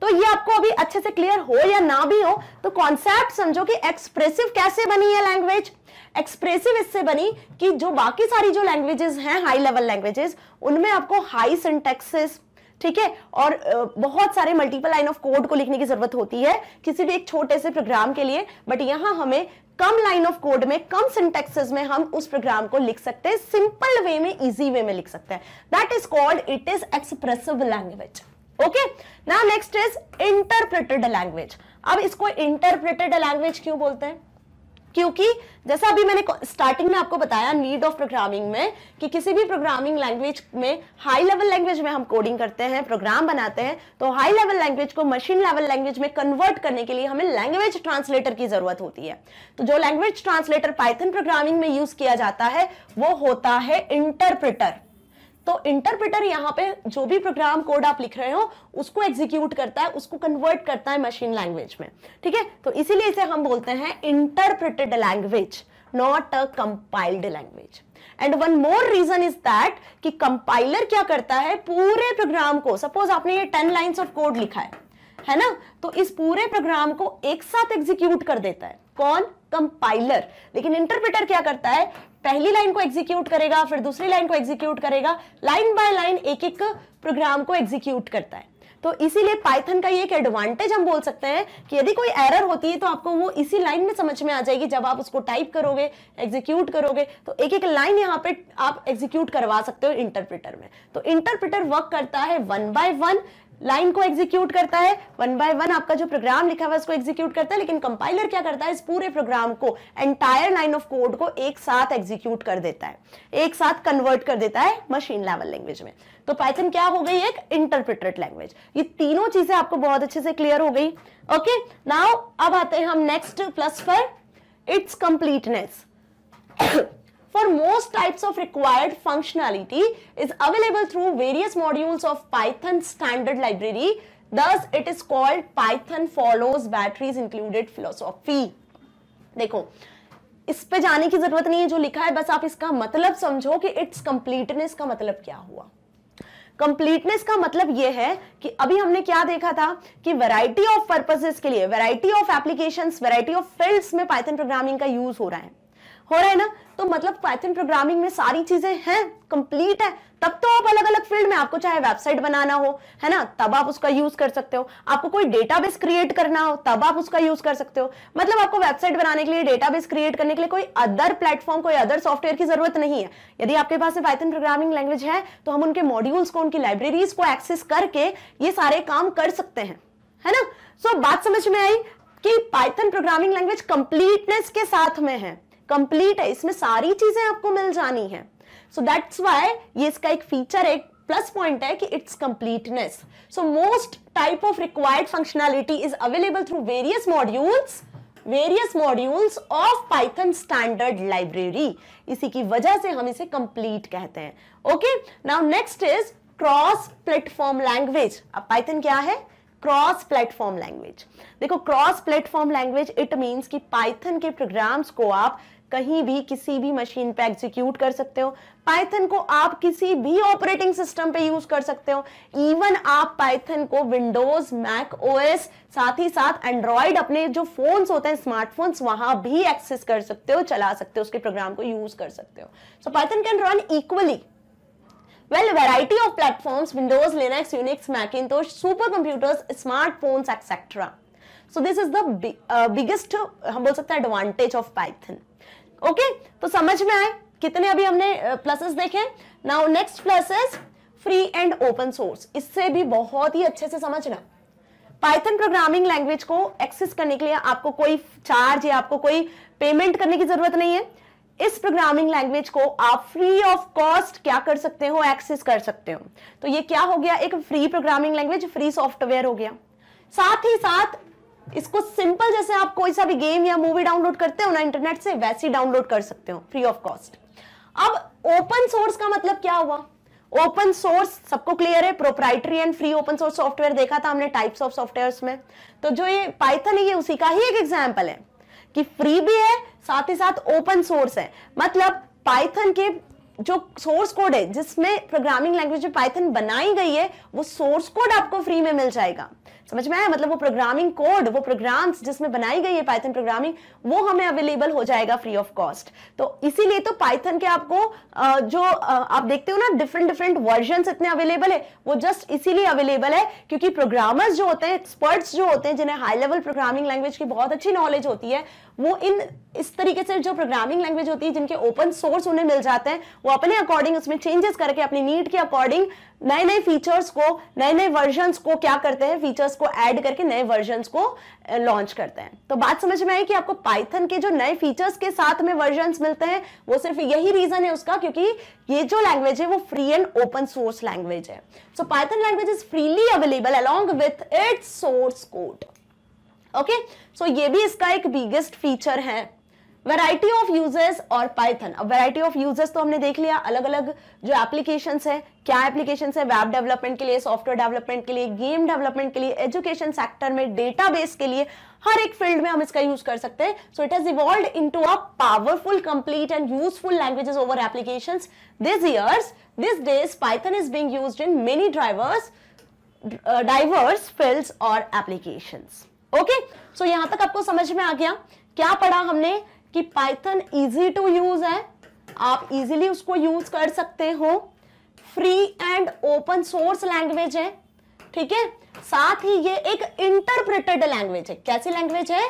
तो ये आपको अभी अच्छे से क्लियर हो या ना भी हो, तो कॉन्सेप्ट समझो कि एक्सप्रेसिव कैसे बनी है लैंग्वेज। एक्सप्रेसिव इससे बनी कि जो बाकी सारी जो लैंग्वेजेस हैं हाई लेवल लैंग्वेजेस, उनमें आपको हाई सिंटैक्सेस, ठीक है, और बहुत सारे मल्टीपल लाइन ऑफ कोड को लिखने की जरूरत होती है किसी भी एक छोटे से प्रोग्राम के लिए, बट यहां हमें कम लाइन ऑफ कोड में, कम सिंटैक्सेस में हम उस प्रोग्राम को लिख सकते हैं, सिंपल वे में, इजी वे में लिख सकते हैं। That is called it is expressive language. Okay, now next is interpreted language. अब इसको इंटरप्रेटेड लैंग्वेज क्यों बोलते हैं? क्योंकि जैसा अभी मैंने स्टार्टिंग में आपको बताया नीड ऑफ प्रोग्रामिंग में कि किसी भी प्रोग्रामिंग लैंग्वेज में, हाई लेवल लैंग्वेज में हम कोडिंग करते हैं, प्रोग्राम बनाते हैं, तो हाई लेवल लैंग्वेज को मशीन लेवल लैंग्वेज में कन्वर्ट करने के लिए हमें लैंग्वेज ट्रांसलेटर की जरूरत होती है। तो जो लैंग्वेज ट्रांसलेटर पाइथन प्रोग्रामिंग में यूज किया जाता है वो होता है इंटरप्रेटर। तो इंटरप्रेटर यहाँ पे जो भी प्रोग्राम कोड आप लिख रहे हो उसको एग्जीक्यूट करता है, उसको कन्वर्ट करता है मशीन लैंग्वेज में, ठीक है। तो इसीलिए इसे हम बोलते हैं interpreted language, not a compiled language. And one more reason is that कि कंपाइलर क्या करता है, पूरे प्रोग्राम को, सपोज आपने ये 10 लाइन्स ऑफ कोड लिखा है ना, तो इस पूरे प्रोग्राम को एक साथ एग्जीक्यूट कर देता है। कौन? कंपाइलर। लेकिन इंटरप्रेटर क्या करता है, पहली लाइन को एग्जीक्यूट करेगा, फिर दूसरी लाइन को एग्जीक्यूट करेगा, लाइन बाय लाइन एक एक प्रोग्राम को एग्जीक्यूट करता है। तो इसीलिए पाइथन का ये एक एडवांटेज हम बोल सकते हैं कि यदि कोई एरर होती है तो आपको वो इसी लाइन में समझ में आ जाएगी। जब आप उसको टाइप करोगे, एग्जीक्यूट करोगे, तो एक एक लाइन यहाँ पे आप एग्जीक्यूट करवा सकते हो इंटरप्रेटर में। तो इंटरप्रेटर वर्क करता है 1 बाय 1, लाइन को एग्जीक्यूट करता है 1 बाय 1, आपका जो प्रोग्राम लिखा हुआ है उसको एग्जीक्यूट करता है। लेकिन कंपाइलर क्या करता है, इस पूरे प्रोग्राम को, एंटायर लाइन ऑफ कोड को एक साथ एग्जीक्यूट कर देता है, एक साथ कन्वर्ट कर देता है मशीन लेवल लैंग्वेज में। तो पाइथन क्या हो गई, एक इंटरप्रेटेड लैंग्वेज। ये तीनों चीजें आपको बहुत अच्छे से क्लियर हो गई। ओके, नाउ अब आते हैं हम नेक्स्ट प्लस पर, it's completeness. For most types of required functionality is available through various modules of Python standard library. Thus, it is called Python follows batteries included philosophy. देखो, इस पे जाने की जरूरत नहीं है, जो लिखा है बस आप इसका मतलब समझो कि इट्स कंप्लीटनेस का मतलब क्या हुआ। कंप्लीटनेस का मतलब यह है कि अभी हमने क्या देखा था कि वैरायटी ऑफ पर्पसेस के लिए, variety of applications, variety of fields में पाइथन प्रोग्रामिंग का यूज हो रहा है ना। तो मतलब पाइथन प्रोग्रामिंग में सारी चीजें हैं, कंप्लीट है, तब तो आप अलग अलग फील्ड में, आपको चाहे वेबसाइट बनाना हो, है ना, तब आप उसका यूज कर सकते हो। आपको कोई डेटाबेस क्रिएट करना हो तब आप उसका यूज कर सकते हो। मतलब आपको वेबसाइट बनाने के लिए, डेटाबेस क्रिएट करने के लिए कोई अदर प्लेटफॉर्म, कोई अदर सॉफ्टवेयर की जरूरत नहीं है। यदि आपके पास पाइथन प्रोग्रामिंग लैंग्वेज है तो हम उनके मॉड्यूल्स को, उनकी लाइब्रेरीज को एक्सेस करके ये सारे काम कर सकते हैं, है ना। सो बात समझ में आई कि पाइथन प्रोग्रामिंग लैंग्वेज कंप्लीटनेस के साथ में है, कंप्लीट है, इसमें सारी चीजें आपको मिल जानी है। सो दैट्स व्हाई ये इसका एक फीचर, एक प्लस पॉइंट है कि it's completeness. So most type of required functionality is available through various modules of Python standard library. इसी की वजह से हम इसे कंप्लीट कहते हैं। Okay, now next is cross platform language. अब पाइथन क्या है, क्रॉस प्लेटफॉर्म लैंग्वेज। देखो, cross platform language it means कि पाइथन के प्रोग्राम्स को आप कहीं भी, किसी भी मशीन पे एग्जीक्यूट कर सकते हो। पाइथन को आप किसी भी ऑपरेटिंग सिस्टम पे यूज कर सकते हो। इवन आप पाइथन को विंडोज, मैक ओएस, साथ ही साथ एंड्रॉइड, अपने जो फोन्स होते हैं, स्मार्टफोन्स, वहां भी एक्सेस कर सकते हो, चला सकते हो, उसके प्रोग्राम को यूज कर सकते हो। सो Python can run equally well variety of platforms, Windows, Linux, Unix, Macintosh, supercomputers, smartphones, etc. So this is the biggest हम बोल सकते हैं advantage of Python. Okay, तो समझ में आए कितने अभी हमने प्लसेस देखे। Now next plus is free and open source. इससे भी बहुत ही अच्छे से समझना। पाइथन प्रोग्रामिंग लैंग्वेज को एक्सेस करने के लिए आपको कोई चार्ज या आपको कोई पेमेंट करने की जरूरत नहीं है। इस प्रोग्रामिंग लैंग्वेज को आप फ्री ऑफ कॉस्ट क्या कर सकते हो, एक्सेस कर सकते हो। तो ये क्या हो गया, एक free programming language, free software हो गया। साथ ही साथ इसको सिंपल, जैसे आप कोई सा भी गेम या मूवी डाउनलोड करते हो ना इंटरनेट से, वैसे ही डाउनलोड कर सकते हो फ्री ऑफ कॉस्ट। अब ओपन सोर्स का मतलब क्या हुआ, ओपन सोर्स सबको क्लियर है, proprietary and free open source software देखा था हमने टाइप्स ऑफ सॉफ्टवेयर्स में। तो जो ये पाइथन है ये उसी का ही एक एग्जांपल है कि फ्री भी है साथ ही साथ ओपन सोर्स है। मतलब पाइथन के जो सोर्स कोड है जिसमें प्रोग्रामिंग लैंग्वेज में पाइथन बनाई गई है वो सोर्स कोड आपको फ्री में मिल जाएगा। समझ में आया? मतलब वो प्रोग्रामिंग कोड, वो प्रोग्राम्स जिसमें बनाई गई है पाइथन प्रोग्रामिंग, वो हमें अवेलेबल हो जाएगा फ्री ऑफ कॉस्ट। तो इसीलिए तो पाइथन के आपको जो आप देखते हो ना डिफरेंट वर्जन्स इतने अवेलेबल है, वो जस्ट इसीलिए अवेलेबल है क्योंकि प्रोग्रामर्स जो होते हैं, एक्सपर्ट्स जो होते हैं, जिन्हें हाई लेवल प्रोग्रामिंग लैंग्वेज की बहुत अच्छी नॉलेज होती है, वो इस तरीके से जो प्रोग्रामिंग लैंग्वेज होती है जिनके ओपन सोर्स उन्हें मिल जाते हैं, वो अपने अकॉर्डिंग उसमें चेंजेस करके अपनी नीड के अकॉर्डिंग नए नए फीचर्स को, नए नए वर्जन्स को क्या करते हैं, फीचर्स को ऐड करके नए वर्जन्स को लॉन्च करते हैं। तो बात समझ में आई कि आपको पाइथन के जो नए फीचर्स के साथ में वर्जन्स मिलते हैं वो सिर्फ यही रीजन है उसका, क्योंकि ये जो लैंग्वेज है वो free and open source language है। So Python language is freely available along with its source code. Okay, so ये भी इसका एक बिगेस्ट फीचर है। वैरायटी ऑफ यूजर्स और पाइथन। अब वैरायटी ऑफ यूजर्स तो हमने देख लिया, अलग अलग जो एप्लीकेशंस है, क्या एप्लीकेशंस है, वेब डेवलपमेंट के लिए, सॉफ्टवेयर डेवलपमेंट के लिए, गेम डेवलपमेंट के लिए, एजुकेशन सेक्टर में, डेटाबेस के लिए, हर एक फील्ड में हम इसका यूज कर सकते हैं। So it has evolved into a powerful, complete and useful languages over applications. These days Python is being used in many diverse fields और applications। ओके, सो यहां तक आपको समझ में आ गया। क्या पढ़ा हमने कि पाइथन इजी टू यूज है, आप इजीली उसको यूज कर सकते हो, free and open source language है, ठीक है, साथ ही ये एक इंटरप्रेटेड लैंग्वेज है। कैसी लैंग्वेज है?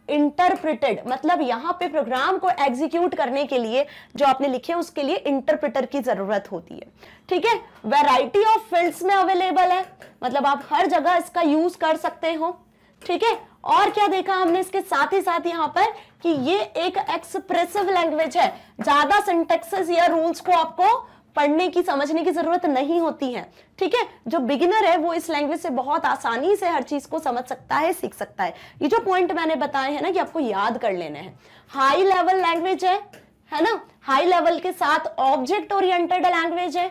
इंटरप्रेटेड। मतलब यहां पे प्रोग्राम को एग्जीक्यूट करने के लिए जो आपने लिखे उसके लिए इंटरप्रेटर की जरूरत होती है, ठीक है। वैरायटी ऑफ फील्ड्स में अवेलेबल है, मतलब आप हर जगह इसका यूज कर सकते हो, ठीक है। और क्या देखा हमने इसके साथ ही साथ यहां पर कि ये एक एक्सप्रेसिव लैंग्वेज है, ज्यादा सिंटैक्सेस या रूल्स को आपको पढ़ने की, समझने की जरूरत नहीं होती है, ठीक है। जो बिगिनर है वो इस लैंग्वेज से बहुत आसानी से हर चीज को समझ सकता है, सीख सकता है। ये जो पॉइंट मैंने बताए हैं ना कि आपको याद कर लेने हैं। हाई लेवल लैंग्वेज है ना, हाई लेवल के साथ ऑब्जेक्ट ओरिएंटेड लैंग्वेज है,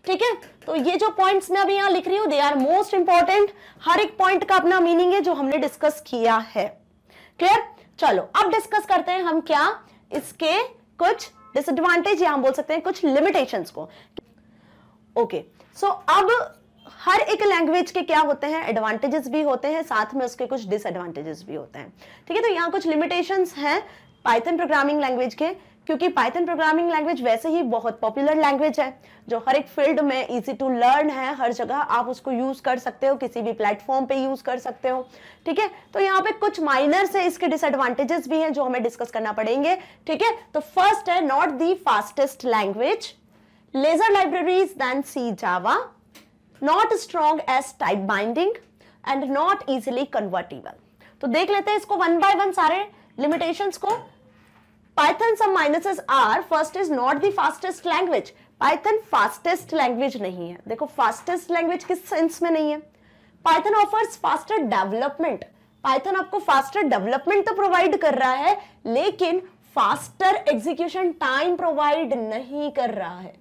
ठीक है। तो ये जो पॉइंट्स मैं अभी यहां लिख रही हूं दे आर मोस्ट इंपॉर्टेंट। हर एक पॉइंट का अपना मीनिंग है जो हमने डिस्कस किया है। क्लियर? चलो अब डिस्कस करते हैं हम क्या इसके कुछ डिसएडवांटेज या हम बोल सकते हैं कुछ लिमिटेशंस को। ओके, सो अब हर एक लैंग्वेज के क्या होते हैं, एडवांटेजेस भी होते हैं, साथ में उसके कुछ डिसएडवांटेजेस भी होते हैं, ठीक है। तो यहाँ कुछ लिमिटेशंस हैं पाइथन प्रोग्रामिंग लैंग्वेज के, क्योंकि पाइथन प्रोग्रामिंग लैंग्वेज वैसे ही बहुत पॉपुलर लैंग्वेज है, जो हर एक फील्ड में इजी टू लर्न है, हर जगह आप उसको यूज कर सकते हो, किसी भी प्लेटफॉर्म पे यूज कर सकते हो, ठीक है। तो यहाँ पे कुछ माइनर से इसके डिसएडवांटेजेस भी हैं जो हमें डिस्कस करना पड़ेंगे, ठीक है। तो फर्स्ट है not the fastest language, larger libraries than C Java, not strong as type binding and not easily convertible. तो देख लेते हैं इसको वन बाय वन सारे लिमिटेशंस को। Python some minuses are, first is not the fastest language. Python fastest language नहीं है। देखो fastest language किस सेंस में नहीं है। Python offers faster development. Python आपको faster development तो प्रोवाइड कर रहा है, लेकिन faster execution time प्रोवाइड नहीं कर रहा है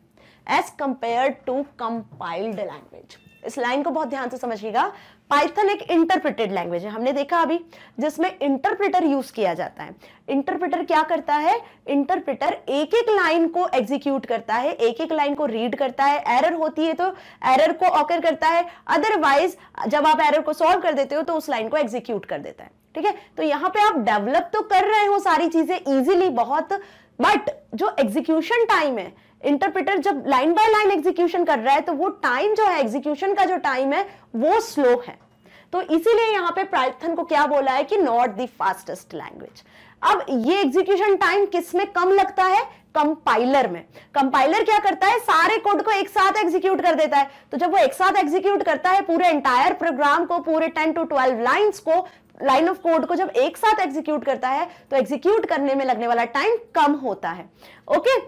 as compared to compiled language। इस लाइन को बहुत ध्यान से समझिएगा। पाइथन एक इंटरप्रेटेड लैंग्वेज है, हमने देखा अभी, जिसमें इंटरप्रेटर यूज किया जाता है। इंटरप्रेटर क्या करता है? इंटरप्रेटर एक एक लाइन को एग्जीक्यूट करता है, एक एक लाइन को रीड करता है, एरर होती है तो एरर को ऑकर करता है, अदरवाइज जब आप एरर को सॉल्व कर देते हो तो उस लाइन को एग्जीक्यूट कर देता है, ठीक है। तो यहाँ पे आप डेवलप तो कर रहे हो सारी चीजें इजीली बहुत, बट जो एग्जीक्यूशन टाइम है, इंटरप्रेटर जब लाइन बाय लाइन एग्जीक्यूशन कर रहा है तो वो टाइम जो है, एग्जीक्यूशन का जो टाइम है वो स्लो है। तो इसीलिए यहां पे पाइथन को क्या बोला है कि नॉट द फास्टेस्ट लैंग्वेज। अब ये एग्जीक्यूशन टाइम किस में कम लगता है? कंपाइलर में। कंपाइलर क्या करता है? सारे कोड को एक साथ एग्जीक्यूट कर देता है। तो जब वो एक साथ एग्जीक्यूट करता है पूरे एंटायर प्रोग्राम को, पूरे 10 to 12 लाइंस को, लाइन ऑफ कोड को जब एक साथ एग्जीक्यूट करता है तो एग्जीक्यूट करने में लगने वाला टाइम कम होता है। ओके,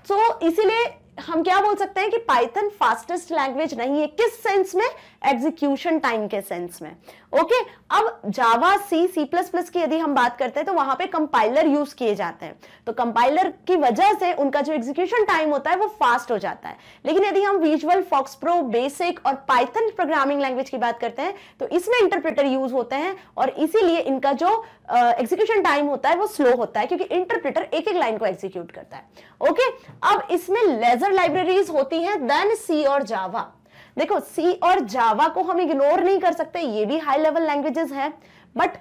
सो इसीलिए हम क्या बोल सकते हैं कि पाइथन फास्टेस्ट लैंग्वेज नहीं है। किस सेंस में? एग्जीक्यूशन टाइम के सेंस में। ओके, अब जावा, सी, सी प्लस प्लस की यदि हम बात करते हैं तो वहां पे कंपाइलर यूज किए जाते हैं, तो कंपाइलर की वजह से उनका जो एग्जीक्यूशन टाइम होता है वो फास्ट हो जाता है। लेकिन यदि हम विजुअल, फॉक्स प्रो, बेसिक और पाइथन प्रोग्रामिंग लैंग्वेज की बात करते हैं तो इसमें इंटरप्रेटर यूज होते हैं और इसीलिए इनका जो एग्जीक्यूशन टाइम होता है वो स्लो होता है, क्योंकि इंटरप्रेटर एक एक लाइन को एग्जीक्यूट करता है। ओके, अब इसमें लेजर लाइब्रेरीज होती हैं देन सी और जावा। देखो, सी और जावा को हम इग्नोर नहीं कर सकते, ये भी हाई लेवल लैंग्वेजेस हैं, बट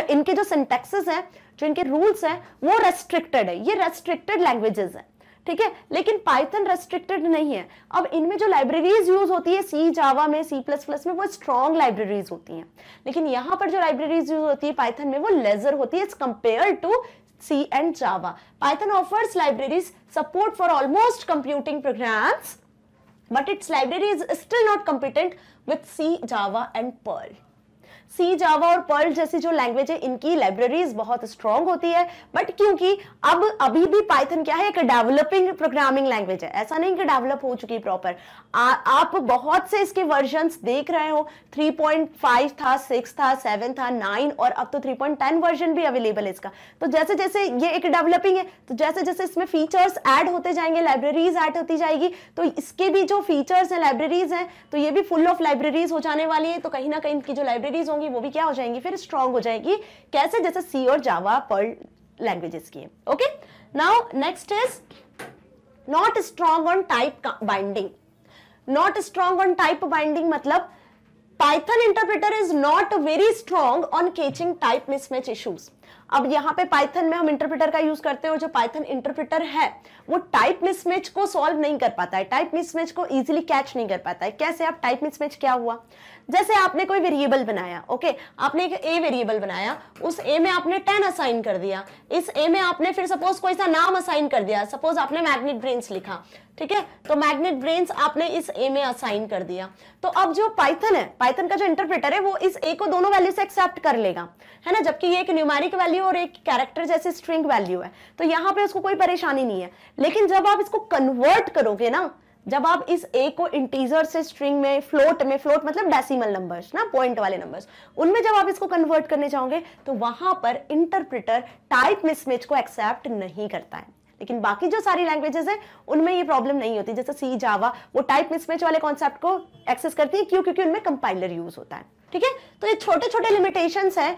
इनके जो सिंटैक्सेस हैं, जो इनके रूल्स हैं, वो रेस्ट्रिक्टेड है, ये रेस्ट्रिक्टेड लैंग्वेजेस हैं, ठीक है। लेकिन पाइथन रेस्ट्रिक्टेड नहीं है। अब इनमें जो लाइब्रेरीज यूज होती है सी, जावा में, सी प्लस प्लस में, वो स्ट्रॉन्ग लाइब्रेरीज होती हैं, लेकिन यहां पर जो लाइब्रेरीज यूज होती है पाइथन में वो लेजर होती है as compare to C and Java. Python offers libraries support for almost computing programs, but its library is still not competent with C, Java and Perl. सी, जावा और पर्ल जैसी जो लैंग्वेज है इनकी लाइब्रेरीज बहुत स्ट्रॉन्ग होती है, बट क्योंकि अब अभी भी पाइथन क्या है, एक डेवलपिंग प्रोग्रामिंग लैंग्वेज है, ऐसा नहीं कि डेवलप हो चुकी प्रॉपर। आप बहुत से इसके वर्जन्स देख रहे हो, 3.5 था, 6 था, 7 था, 9 और अब तो 3.10 वर्जन भी अवेलेबल है इसका। तो जैसे जैसे ये एक डेवलपिंग है, तो जैसे जैसे इसमें फीचर्स ऐड होते जाएंगे, लाइब्रेरीज ऐड होती जाएगी, तो इसके भी जो फीचर्स हैं, लाइब्रेरीज हैं, तो ये भी फुल ऑफ लाइब्रेरीज हो जाने वाली है। तो कहीं ना कहीं इनकी जो लाइब्रेरीज होंगी वो भी क्या हो जाएंगी, फिर स्ट्रॉन्ग हो जाएगी। कैसे? जैसे सी और जावा, पर्ल लैंग्वेजेस की। Okay, now next is not strong on type binding. Not strong on type binding मतलब Python interpreter is not very strong on catching type mismatch issues. अब यहाँ पे पाइथन में हम इंटरप्रेटर का यूज करते हैं और जो पाइथन इंटरप्रेटर है वो टाइप मिसमैच को सॉल्व नहीं कर पाता है, टाइप मिसमैच को इजीली कैच नहीं कर पाता है। कैसे? आप टाइप मिसमैच क्या हुआ, जैसे आपने कोई वेरिएबल बनाया, ओके, आपने एक ए वेरिएबल बनाया, उस ए में आपने 10 असाइन कर दिया, इस ए में आपने फिर सपोज कोई सा नाम असाइन कर दिया, सपोज आपने मैग्नेट ब्रेन्स लिखा, ठीक है, तो मैग्नेट ब्रेन्स आपने इस ए में असाइन कर दिया। तो अब जो पाइथन है, पाइथन का जो इंटरप्रेटर है, वो इस ए को दोनों वैल्यू से एक्सेप्ट कर लेगा, है ना, जबकि ये एक न्यूमेरिक वैल्यू और एक कैरेक्टर जैसे स्ट्रिंग वैल्यू है, तो यहाँ पे उसको कोई परेशानी नहीं है। लेकिन जब आप इसको कन्वर्ट करोगे ना, जब आप इस ए को इंटीजर से स्ट्रिंग में, फ्लोट मतलब डेसिमल नंबर्स ना, पॉइंट वाले नंबर्स, उनमें जब आप इसको कन्वर्ट करने जाओगे तो वहां पर इंटरप्रेटर टाइप मिसमैच को एक्सेप्ट नहीं करता है। लेकिन बाकी जो सारी लैंग्वेजेस हैं उनमें ये प्रॉब्लम नहीं होती, जैसे सी, जावा, वो टाइप मिसमैच वाले कॉन्सेप्ट को एक्सेस करती है। क्यों? क्योंकि उनमें कंपाइलर यूज होता है, ठीक है। तो ये छोटे छोटे लिमिटेशंस है।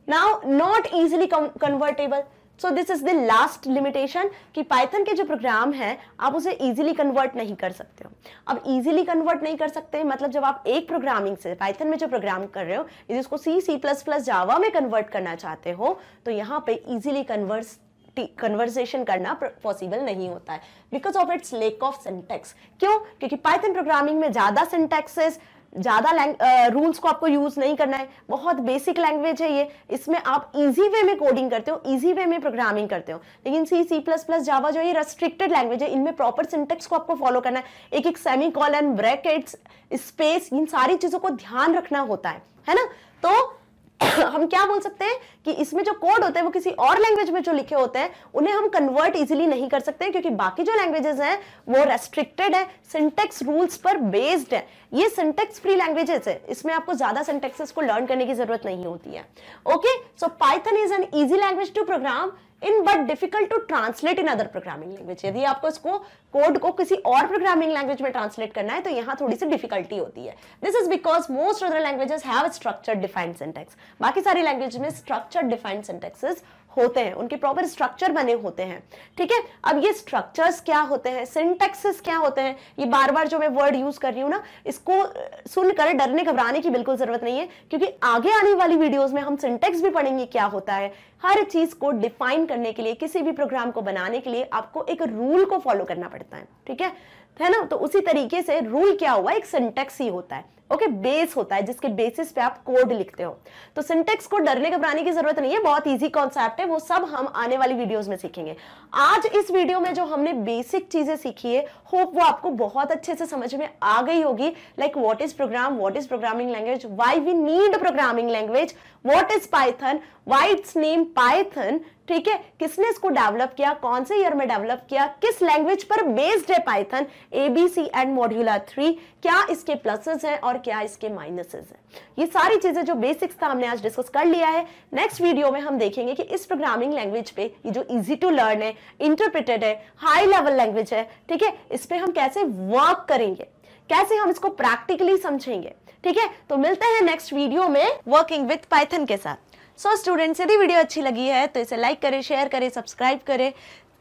Now not easily convertible, so this is the last limitation कि पाइथन के जो प्रोग्राम है आप उसे इजीली कन्वर्ट नहीं कर सकते हो। अब इजीली कन्वर्ट नहीं कर सकते मतलब जब आप एक प्रोग्रामिंग से पाइथन में जो प्रोग्राम कर रहे हो यदि उसको सी, सी प्लस प्लस, जावा में कन्वर्ट करना चाहते हो तो यहाँ पे इजीली कन्वर्सेशन करना पॉसिबल नहीं होता है because of its lack of syntax. क्यों? क्योंकि पाइथन प्रोग्रामिंग में ज्यादा सिंटैक्सेस, ज्यादा रूल्स को आपको यूज नहीं करना है, बहुत बेसिक लैंग्वेज है ये, इसमें आप इजी वे में कोडिंग करते हो, इजी वे में प्रोग्रामिंग करते हो। लेकिन सी, सी प्लस प्लस, जावा जो ये रेस्ट्रिक्टेड लैंग्वेज है, इनमें प्रॉपर सिंटैक्स को आपको फॉलो करना है, एक एक सेमीकोलन, ब्रैकेट्स, स्पेस, इन सारी चीजों को ध्यान रखना होता है ना। तो हम क्या बोल सकते हैं कि इसमें जो कोड होते हैं वो किसी और लैंग्वेज में जो लिखे होते हैं उन्हें हम कन्वर्ट इजीली नहीं कर सकते हैं, क्योंकि बाकी जो लैंग्वेजेस हैं वो रेस्ट्रिक्टेड है, सिंटैक्स रूल्स पर बेस्ड है। ये सिंटैक्स फ्री लैंग्वेजेस है, इसमें आपको ज्यादा सिंटैक्सेस को लर्न करने की जरूरत नहीं होती है। Okay, so Python is an easy language to program in but difficult to translate in other programming language. यदि आपको इसको कोड को किसी और प्रोग्रामिंग लैंग्वेज में ट्रांसलेट करना है तो यहाँ थोड़ी सी डिफिकल्टी होती है। This is because most other languages have structured defined syntax. बाकी सारी लैंग्वेज में स्ट्रक्चर्ड डिफाइंड सिंटैक्सेस होते हैं, उनके प्रॉपर स्ट्रक्चर बने होते हैं, ठीक है। अब ये स्ट्रक्चर्स क्या होते हैं, सिंटैक्सेस क्या होते हैं, ये बार बार जो मैं वर्ड यूज कर रही हूँ ना, इसको सुनकर डरने घबराने की बिल्कुल जरूरत नहीं है, क्योंकि आगे आने वाली वीडियोस में हम सिंटैक्स भी पढ़ेंगे क्या होता है। हर चीज को डिफाइन करने के लिए, किसी भी प्रोग्राम को बनाने के लिए आपको एक रूल को फॉलो करना पड़ता है, ठीक है ना। तो उसी तरीके से रूल क्या हुआ, एक सिंटैक्स ही होता है, ओके, बेस होता है जिसके बेसिस पे आप कोड लिखते हो। तो सिंटैक्स को डरने घबराने की जरूरत नहीं है, बहुत इजी कॉन्सेप्ट है, वो सब हम आने वाली वीडियोस में सीखेंगे। आज इस वीडियो में जो हमने बेसिक चीजें सीखी है, होप वो आपको बहुत अच्छे से समझ में आ गई होगी। Like what is program, what is programming language, why we need programming language, what is Python, why it's name Python, ठीक है, किसने इसको डेवलप किया, कौन से ईयर में डेवलप किया, किस लैंग्वेज पर बेस्ड है पाइथन, ABC एंड मॉड्यूलर 3, क्या इसके प्लसेस हैं और क्या इसके माइनसेस हैं। ये सारी चीजें जो बेसिक्स था हमने आज डिस्कस कर लिया है। नेक्स्ट वीडियो में हम देखेंगे कि इस प्रोग्रामिंग लैंग्वेज पे ये जो इजी टू लर्न है, इंटरप्रेटेड है, हाई लेवल लैंग्वेज है, ठीक है, इस पे हम कैसे वर्क करेंगे, कैसे हम इसको प्रैक्टिकली समझेंगे। ठीक है, तो मिलते हैं नेक्स्ट वीडियो में वर्किंग विथ पाइथन के साथ। सो स्टूडेंट्स, यदि वीडियो अच्छी लगी है तो इसे लाइक करें, शेयर करें, सब्सक्राइब करें।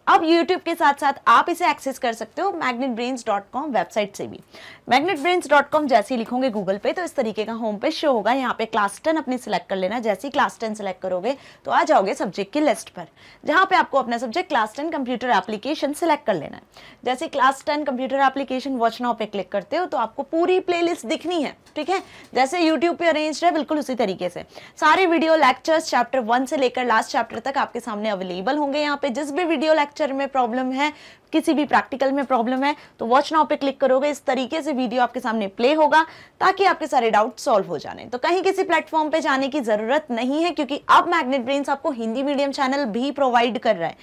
अब YouTube के साथ साथ आप इसे एक्सेस कर सकते हो magnetbrains.com वेबसाइट से भी। magnetbrains.com जैसे ही लिखोगे गूगल पे तो इस तरीके का होम पेज शो होगा। यहाँ पे क्लास 10 अपनी सिलेक्ट कर लेना। जैसे ही क्लास 10 सिलेक्ट करोगे तो आ जाओगे सब्जेक्ट की लिस्ट पर, जहाँ पे आपको अपना subject class 10 computer application select कर लेना है। जैसे class 10 computer application watch now पे क्लिक करते हो तो आपको पूरी प्लेलिस्ट दिखनी है। ठीक है, जैसे यूट्यूब पे अरेंज्ड है बिल्कुल उसी तरीके से सारे वीडियो लेक्चर्स चैप्टर 1 से लेकर लास्ट चैप्टर तक आपके सामने अवेलेबल होंगे। यहाँ पे जिस भी वीडियो लेक्चर में प्रॉब्लम है, किसी भी प्रैक्टिकल में प्रॉब्लम है तो वॉच नाउ पे क्लिक करोगे, इस तरीके से वीडियो आपके सामने प्ले होगा ताकि आपके सारे डाउट सॉल्व हो जाने। तो कहीं किसी प्लेटफॉर्म पे जाने की जरूरत नहीं है, क्योंकि अब मैग्नेट ब्रेन्स आपको हिंदी मीडियम चैनल भी प्रोवाइड कर रहा है।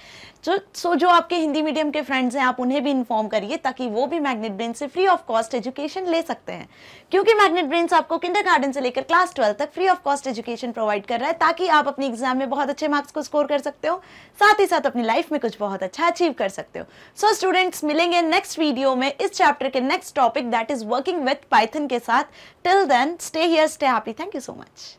जो आपके हिंदी मीडियम के फ्रेंड्स हैं आप उन्हें भी इन्फॉर्म करिए ताकि वो भी मैग्नेट ब्रेन्स से फ्री ऑफ कॉस्ट एजुकेशन ले सकते हैं, क्योंकि मैग्नेट ब्रेन्स आपको किंडरगार्टन से लेकर क्लास 12 तक free of cost education provide कर रहा है ताकि आप अपनी एग्जाम में बहुत अच्छे मार्क्स को स्कोर कर सकते हो, साथ ही साथ अपनी लाइफ में कुछ बहुत अच्छा अचीव कर सकते हो। सो स्टूडेंट्स, मिलेंगे नेक्स्ट वीडियो में इस चैप्टर के next topic that is working with Python के साथ। Till then stay here, stay happy, thank you so much.